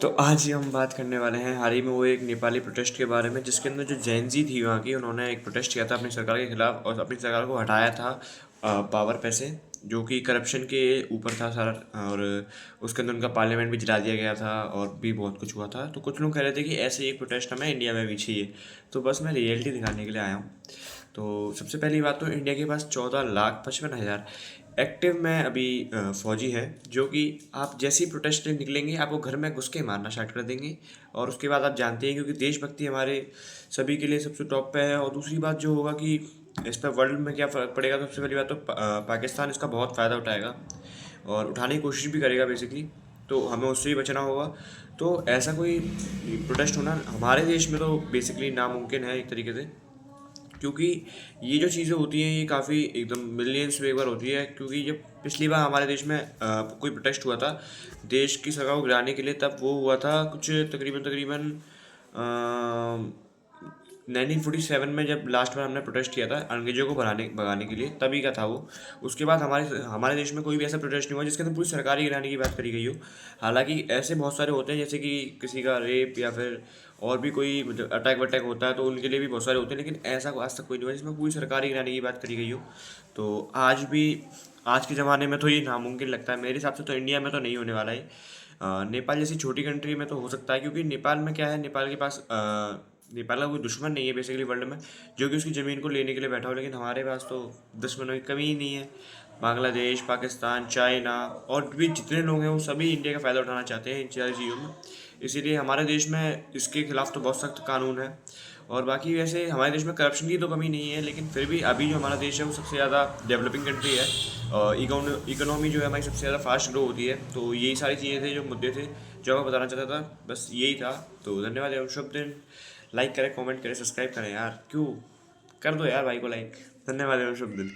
तो आज ही हम बात करने वाले हैं हाल ही में वो एक नेपाली प्रोटेस्ट के बारे में, जिसके अंदर जो जैनजी थी वहाँ की, उन्होंने एक प्रोटेस्ट किया था अपनी सरकार के खिलाफ और अपनी सरकार को हटाया था पावर पे से, जो कि करप्शन के ऊपर था सारा। और उसके अंदर उनका पार्लियामेंट भी जला दिया गया था और भी बहुत कुछ हुआ था। तो कुछ लोग कह रहे थे कि ऐसे ही एक प्रोटेस्ट हमें इंडिया में भी चाहिए। तो बस मैं रियलिटी दिखाने के लिए आया हूँ। तो सबसे पहली बात तो इंडिया के पास 14,55,000 एक्टिव में अभी फौजी हैं, जो कि आप जैसे ही प्रोटेस्ट निकलेंगे आपको घर में घुस के मारना स्टार्ट कर देंगे। और उसके बाद आप जानते हैं, क्योंकि देशभक्ति हमारे सभी के लिए सबसे टॉप पे है। और दूसरी बात जो होगा कि इस पर वर्ल्ड में क्या फ़र्क पड़ेगा, तो सबसे पहली बात तो पाकिस्तान इसका बहुत फ़ायदा उठाएगा और उठाने की कोशिश भी करेगा बेसिकली। तो हमें उससे ही बचना होगा। तो ऐसा कोई प्रोटेस्ट होना हमारे देश में तो बेसिकली नामुमकिन है एक तरीके से, क्योंकि ये जो चीज़ें होती हैं ये काफ़ी एकदम मिलियंस में एक बार होती है। क्योंकि जब पिछली बार हमारे देश में कोई प्रोटेस्ट हुआ था देश की सरकार को गिराने के लिए, तब वो हुआ था कुछ तकरीबन तकरीबन 1947 में, जब लास्ट बार हमने प्रोटेस्ट किया था अंग्रेजों को भगाने के लिए, तभी का था वो। उसके बाद हमारे हमारे देश में कोई भी ऐसा प्रोटेस्ट नहीं हुआ जिसके अंदर पूरी सरकार ही गिराने की बात करी गई हो। हालांकि ऐसे बहुत सारे होते हैं, जैसे कि किसी का रेप या फिर और भी कोई अटैक वटैक होता है, तो उनके लिए भी बहुत सारे होते हैं। लेकिन ऐसा आज तक कोई नहीं हुआ जिसमें पूरी सरकार ही गिराने की बात करी गई हो। तो आज के ज़माने में तो ये नामुमकिन लगता है मेरे हिसाब से। तो इंडिया में तो नहीं होने वाला है। नेपाल जैसी छोटी कंट्री में तो हो सकता है, क्योंकि नेपाल में क्या है, नेपाल के पास नेपाल का कोई दुश्मन नहीं है बेसिकली वर्ल्ड में, जो कि उसकी ज़मीन को लेने के लिए बैठा हो। लेकिन हमारे पास तो दुश्मनों की कमी ही नहीं है। बांग्लादेश, पाकिस्तान, चाइना और भी जितने लोग हैं वो सभी इंडिया का फ़ायदा उठाना चाहते हैं इन सारी चीज़ों में। इसीलिए हमारे देश में इसके खिलाफ तो बहुत सख्त कानून है। और बाकी वैसे हमारे देश में करप्शन की तो कमी नहीं है, लेकिन फिर भी अभी जो हमारा देश है वो सबसे ज़्यादा डेवलपिंग कंट्री है। और इकोनॉमी जो है हमारी सबसे ज़्यादा फास्ट ग्रो होती है। तो यही सारी चीज़ें थे जो मुद्दे थे जो मैं बताना चाहता था, बस यही था। तो धन्यवाद एवं शुभ दिन। लाइक करें, कमेंट करें, सब्सक्राइब करें यार, क्यों कर दो यार भाई को लाइक। धन्यवाद एवं शुभ दिन।